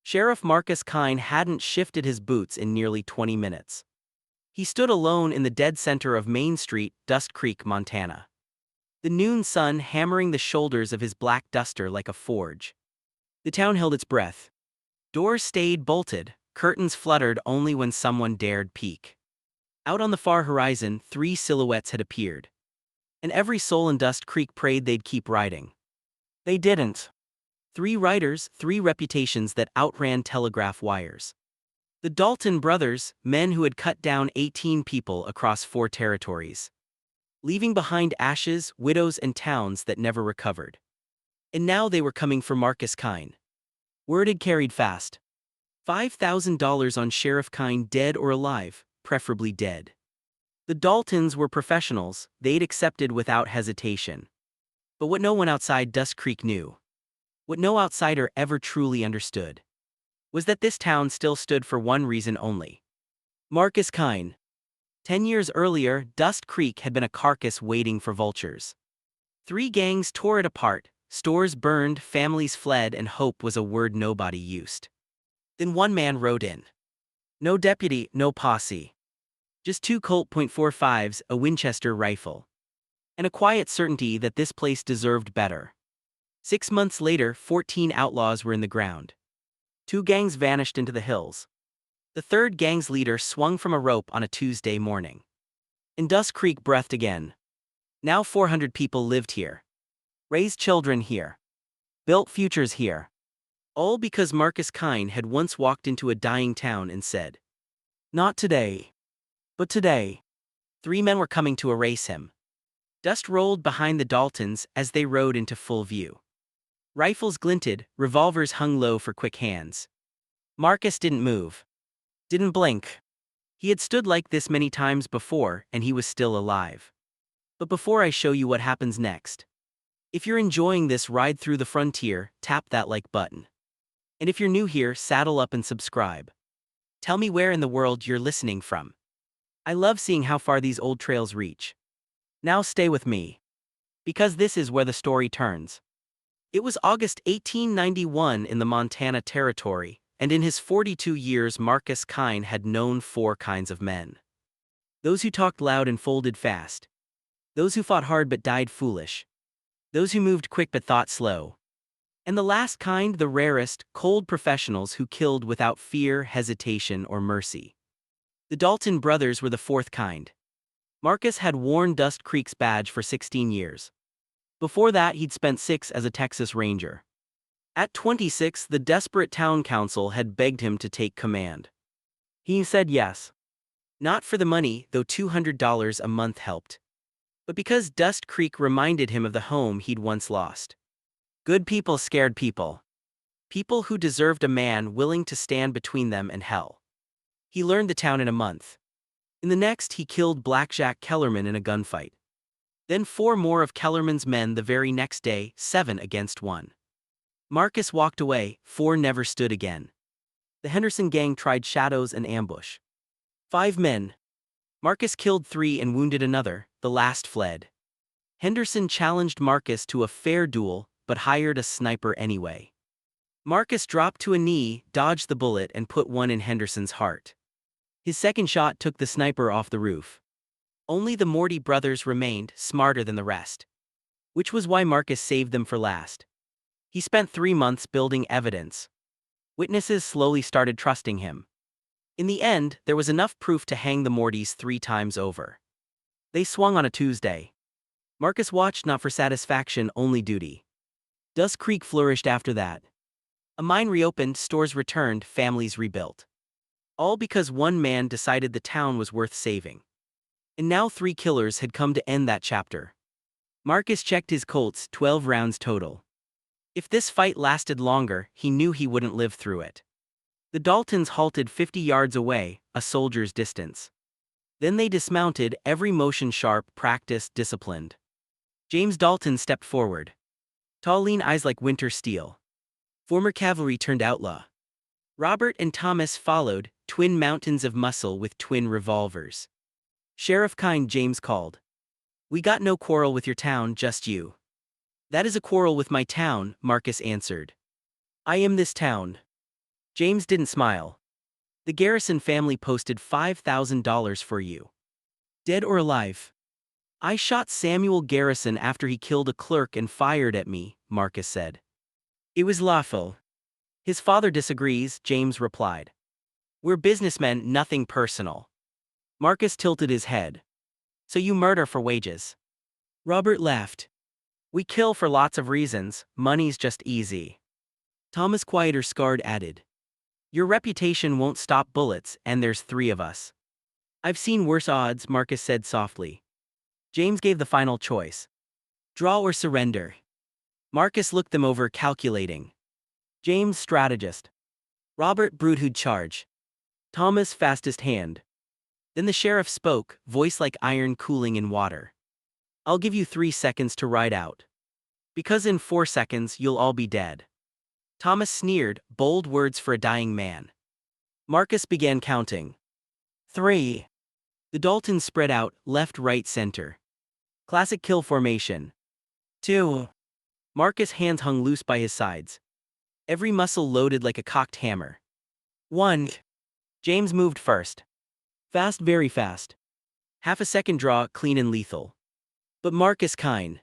Sheriff Marcus Kine hadn't shifted his boots in nearly 20 minutes. He stood alone in the dead center of Main Street, Dust Creek, Montana. The noon sun hammering the shoulders of his black duster like a forge. The town held its breath. Doors stayed bolted, curtains fluttered only when someone dared peek. Out on the far horizon, 3 silhouettes had appeared. And every soul in Dust Creek prayed they'd keep riding. They didn't. 3 riders, 3 reputations that outran telegraph wires. The Dalton brothers, men who had cut down 18 people across 4 territories, leaving behind ashes, widows, and towns that never recovered. And now they were coming for Marcus Kine. Word had carried fast. $5,000 on Sheriff Kine, dead or alive, preferably dead. The Daltons were professionals, they'd accepted without hesitation. But what no one outside Dust Creek knew, what no outsider ever truly understood, was that this town still stood for one reason only. Marcus Kine. 10 years earlier, Dust Creek had been a carcass waiting for vultures. 3 gangs tore it apart, stores burned, families fled, and hope was a word nobody used. Then one man rode in. No deputy, no posse. Just 2 Colt .45s, a Winchester rifle. And a quiet certainty that this place deserved better. 6 months later, 14 outlaws were in the ground. 2 gangs vanished into the hills. The 3rd gang's leader swung from a rope on a Tuesday morning. And Dust Creek breathed again. Now 400 people lived here. Raised children here. Built futures here. All because Marcus Kine had once walked into a dying town and said, "Not today. But today." 3 men were coming to erase him. Dust rolled behind the Daltons as they rode into full view. Rifles glinted, revolvers hung low for quick hands. Marcus didn't move. Didn't blink. He had stood like this many times before, and he was still alive. But before I show you what happens next, if you're enjoying this ride through the frontier, tap that like button. And if you're new here, saddle up and subscribe. Tell me where in the world you're listening from. I love seeing how far these old trails reach. Now stay with me, because this is where the story turns. It was August 1891 in the Montana Territory, and in his 42 years Marcus Kine had known 4 kinds of men. Those who talked loud and folded fast. Those who fought hard but died foolish. Those who moved quick but thought slow. And the last kind, the rarest, cold professionals who killed without fear, hesitation, or mercy. The Dalton brothers were the 4th kind. Marcus had worn Dust Creek's badge for 16 years. Before that, he'd spent 6 as a Texas Ranger. At 26, the desperate town council had begged him to take command. He said yes. Not for the money, though $200 a month helped. But because Dust Creek reminded him of the home he'd once lost. Good people scared people. People who deserved a man willing to stand between them and hell. He learned the town in a month. In the next, he killed Blackjack Kellerman in a gunfight. Then 4 more of Kellerman's men the very next day, 7 against 1. Marcus walked away, 4 never stood again. The Henderson gang tried shadows and ambush. 5 men. Marcus killed 3 and wounded another, the last fled. Henderson challenged Marcus to a fair duel, but hired a sniper anyway. Marcus dropped to a knee, dodged the bullet, and put one in Henderson's heart. His second shot took the sniper off the roof. Only the Morty brothers remained, smarter than the rest. Which was why Marcus saved them for last. He spent 3 months building evidence. Witnesses slowly started trusting him. In the end, there was enough proof to hang the Mortys 3 times over. They swung on a Tuesday. Marcus watched not for satisfaction, only duty. Dust Creek flourished after that. A mine reopened, stores returned, families rebuilt. All because one man decided the town was worth saving. And now 3 killers had come to end that chapter. Marcus checked his Colts, 12 rounds total. If this fight lasted longer, he knew he wouldn't live through it. The Daltons halted 50 yards away, a soldier's distance. Then they dismounted, every motion sharp, practiced, disciplined. James Dalton stepped forward. Tall, lean eyes like winter steel. Former cavalry turned outlaw. Robert and Thomas followed, twin mountains of muscle with twin revolvers. Sheriff Kine, James called. "We got no quarrel with your town, just you." "That is a quarrel with my town," Marcus answered. "I am this town." James didn't smile. The Garrison family posted $5,000 for you. Dead or alive? I shot Samuel Garrison after he killed a clerk and fired at me, Marcus said. It was lawful. His father disagrees, James replied. We're businessmen, nothing personal. Marcus tilted his head. So you murder for wages? Robert laughed. We kill for lots of reasons, money's just easy. Thomas Quieter Scarred added. Your reputation won't stop bullets, and there's 3 of us. I've seen worse odds, Marcus said softly. James gave the final choice. Draw or surrender. Marcus looked them over, calculating. James, strategist. Robert, brute who'd charge. Thomas, fastest hand. Then the sheriff spoke, voice like iron cooling in water. I'll give you 3 seconds to ride out. Because in 4 seconds you'll all be dead. Thomas sneered, bold words for a dying man. Marcus began counting. 3. The Daltons spread out, left, right, center. Classic kill formation. 2. Marcus' hands hung loose by his sides. Every muscle loaded like a cocked hammer. 1. James moved first. Fast, very fast. Half a second draw, clean and lethal. But Marcus kind.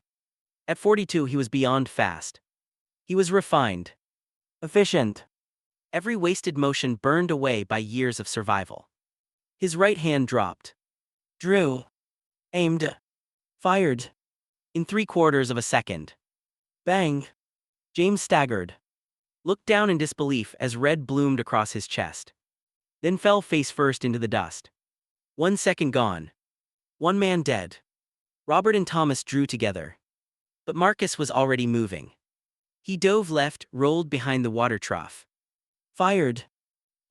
At 42 he was beyond fast. He was refined. Efficient. Every wasted motion burned away by years of survival. His right hand dropped. Drew. Aimed. Fired. In 3/4 of a second. Bang. James staggered. Looked down in disbelief as red bloomed across his chest. Then fell face first into the dust. 1 second gone. 1 man dead. Robert and Thomas drew together. But Marcus was already moving. He dove left, rolled behind the water trough. Fired.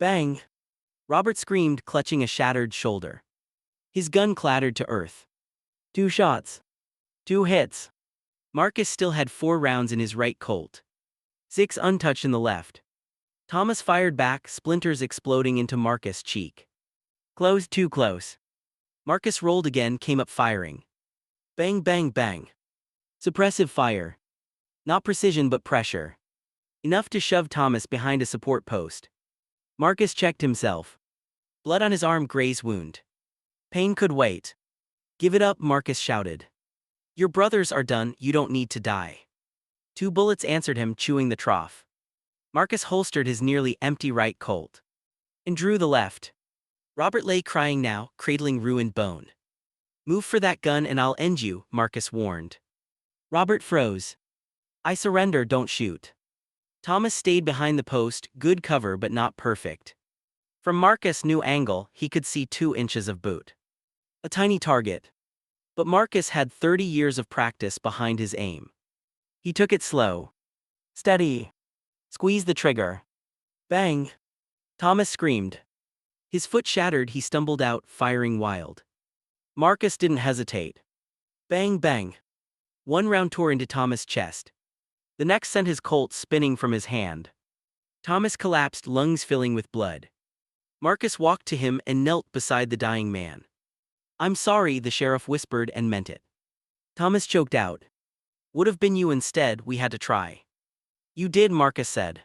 Bang. Robert screamed, clutching a shattered shoulder. His gun clattered to earth. 2 shots. 2 hits. Marcus still had 4 rounds in his right Colt. 6 untouched in the left. Thomas fired back, splinters exploding into Marcus' cheek. Close, too close. Marcus rolled again, came up firing. Bang, bang, bang. Suppressive fire. Not precision but pressure. Enough to shove Thomas behind a support post. Marcus checked himself. Blood on his arm, graze wound. Pain could wait. Give it up, Marcus shouted. Your brothers are done, you don't need to die. 2 bullets answered him, chewing the trough. Marcus holstered his nearly empty right Colt. And drew the left. Robert lay crying now, cradling ruined bone. Move for that gun and I'll end you, Marcus warned. Robert froze. I surrender, don't shoot. Thomas stayed behind the post, good cover but not perfect. From Marcus' new angle, he could see 2 inches of boot. A tiny target. But Marcus had 30 years of practice behind his aim. He took it slow. Steady. Squeeze the trigger. Bang. Thomas screamed. His foot shattered, he stumbled out, firing wild. Marcus didn't hesitate. Bang, bang. 1 round tore into Thomas' chest. The next sent his Colt spinning from his hand. Thomas collapsed, lungs filling with blood. Marcus walked to him and knelt beside the dying man. I'm sorry, the sheriff whispered and meant it. Thomas choked out. Would have been you instead, we had to try. You did, Marcus said.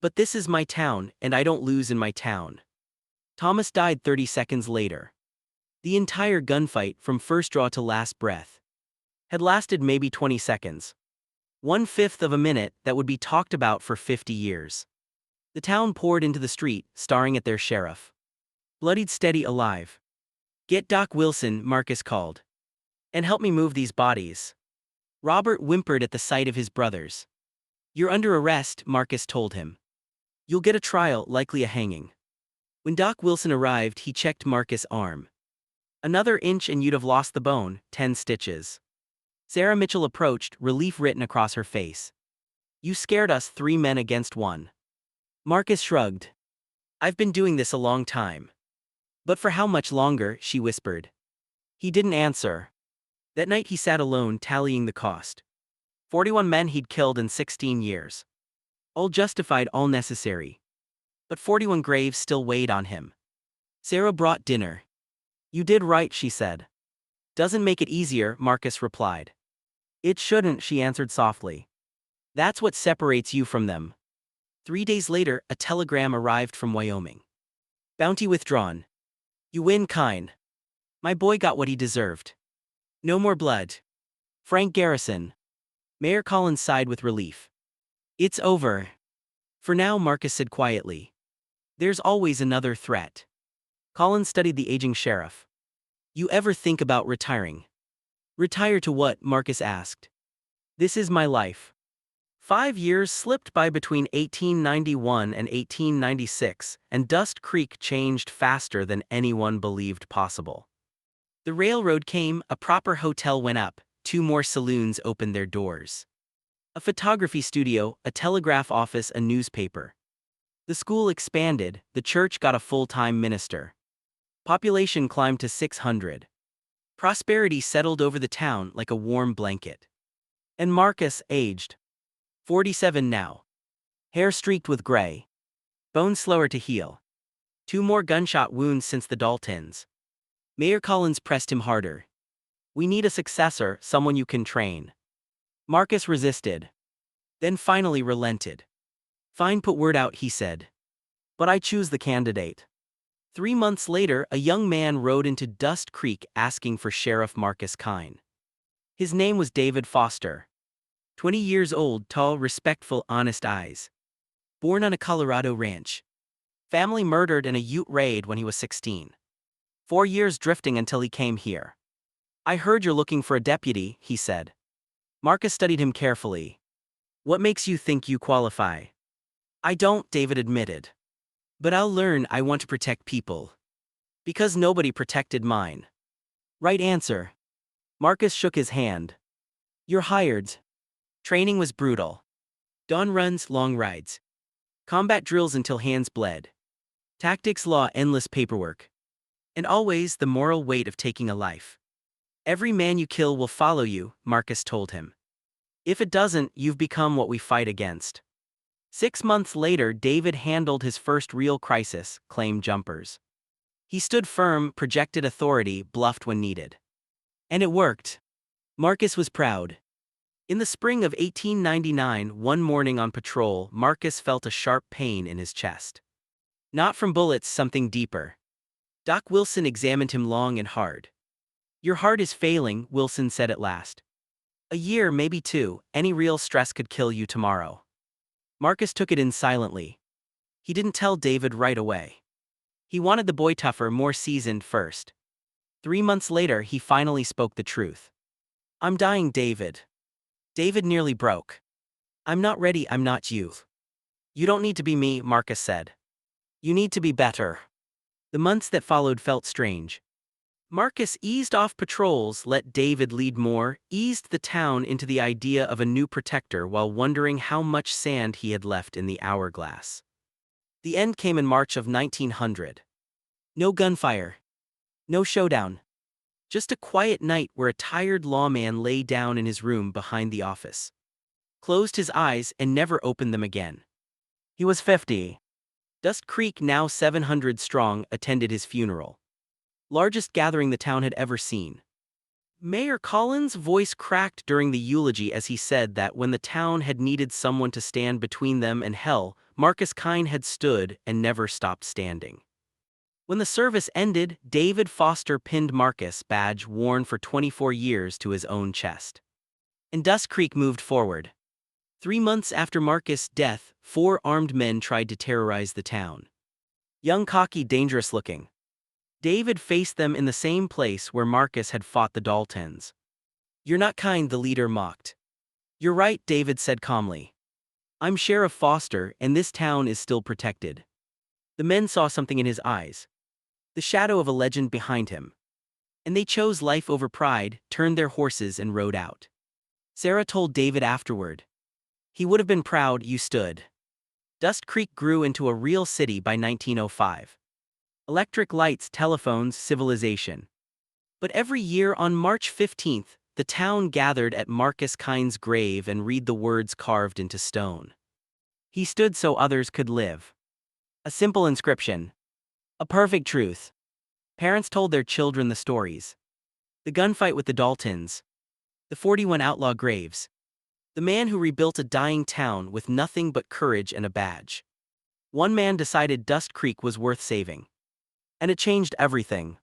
But this is my town, and I don't lose in my town. Thomas died 30 seconds later. The entire gunfight, from first draw to last breath, had lasted maybe 20 seconds. 1/5 of a minute that would be talked about for 50 years. The town poured into the street, staring at their sheriff. Bloodied, steady, alive. Get Doc Wilson, Marcus called. And help me move these bodies. Robert whimpered at the sight of his brothers. You're under arrest, Marcus told him. You'll get a trial, likely a hanging. When Doc Wilson arrived, he checked Marcus' arm. Another inch and you'd have lost the bone, 10 stitches. Sarah Mitchell approached, relief written across her face. You scared us, 3 men against 1. Marcus shrugged. I've been doing this a long time. But for how much longer, she whispered. He didn't answer. That night he sat alone, tallying the cost. 41 men he'd killed in 16 years. All justified, all necessary. But 41 graves still weighed on him. Sarah brought dinner. You did right, she said. Doesn't make it easier, Marcus replied. It shouldn't, she answered softly. That's what separates you from them. 3 days later, a telegram arrived from Wyoming. Bounty withdrawn. You win, Kine. My boy got what he deserved. No more blood. Frank Garrison. Mayor Collins sighed with relief. It's over. For now, Marcus said quietly. There's always another threat. Collins studied the aging sheriff. You ever think about retiring? Retire to what? Marcus asked. This is my life. 5 years slipped by between 1891 and 1896, and Dust Creek changed faster than anyone believed possible. The railroad came, a proper hotel went up, 2 more saloons opened their doors. A photography studio, a telegraph office, a newspaper. The school expanded, the church got a full-time minister. Population climbed to 600. Prosperity settled over the town like a warm blanket. And Marcus aged. 47 now. Hair streaked with gray. Bones slower to heal. 2 more gunshot wounds since the Daltons. Mayor Collins pressed him harder. We need a successor, someone you can train. Marcus resisted. Then finally relented. Fine, put word out, he said. But I choose the candidate. 3 months later, a young man rode into Dust Creek asking for Sheriff Marcus Kine. His name was David Foster. 20 years old, tall, respectful, honest eyes. Born on a Colorado ranch. Family murdered in a Ute raid when he was 16. 4 years drifting until he came here. I heard you're looking for a deputy, he said. Marcus studied him carefully. What makes you think you qualify? I don't, David admitted. But I'll learn. I want to protect people. Because nobody protected mine. Right answer. Marcus shook his hand. You're hired. Training was brutal. Dawn runs, long rides. Combat drills until hands bled. Tactics, law, endless paperwork. And always the moral weight of taking a life. Every man you kill will follow you, Marcus told him. If it doesn't, you've become what we fight against. 6 months later, David handled his first real crisis, claimed jumpers. He stood firm, projected authority, bluffed when needed. And it worked. Marcus was proud. In the spring of 1899, one morning on patrol, Marcus felt a sharp pain in his chest. Not from bullets, something deeper. Doc Wilson examined him long and hard. Your heart is failing, Wilson said at last. A year, maybe 2, any real stress could kill you tomorrow. Marcus took it in silently. He didn't tell David right away. He wanted the boy tougher, more seasoned first. 3 months later, he finally spoke the truth. I'm dying, David. David nearly broke. I'm not ready, I'm not you. You don't need to be me, Marcus said. You need to be better. The months that followed felt strange. Marcus eased off patrols, let David lead more, eased the town into the idea of a new protector while wondering how much sand he had left in the hourglass. The end came in March of 1900. No gunfire. No showdown. Just a quiet night where a tired lawman lay down in his room behind the office. Closed his eyes and never opened them again. He was 50. Dust Creek, now 700 strong, attended his funeral. Largest gathering the town had ever seen. Mayor Collins' voice cracked during the eulogy as he said that when the town had needed someone to stand between them and hell, Marcus Kine had stood and never stopped standing. When the service ended, David Foster pinned Marcus' badge worn for 24 years to his own chest. And Dust Creek moved forward. 3 months after Marcus' death, 4 armed men tried to terrorize the town. Young, cocky, dangerous looking. David faced them in the same place where Marcus had fought the Daltons. You're not kind, the leader mocked. You're right, David said calmly. I'm Sheriff Foster, and this town is still protected. The men saw something in his eyes. The shadow of a legend behind him. And they chose life over pride, turned their horses and rode out. Sarah told David afterward. He would have been proud you stood. Dust Creek grew into a real city by 1905. Electric lights, telephones, civilization. But every year on March 15th, the town gathered at Marcus Kine's grave and read the words carved into stone. He stood so others could live. A simple inscription. A perfect truth. Parents told their children the stories. The gunfight with the Daltons. The 41 outlaw graves. The man who rebuilt a dying town with nothing but courage and a badge. One man decided Dust Creek was worth saving. And it changed everything.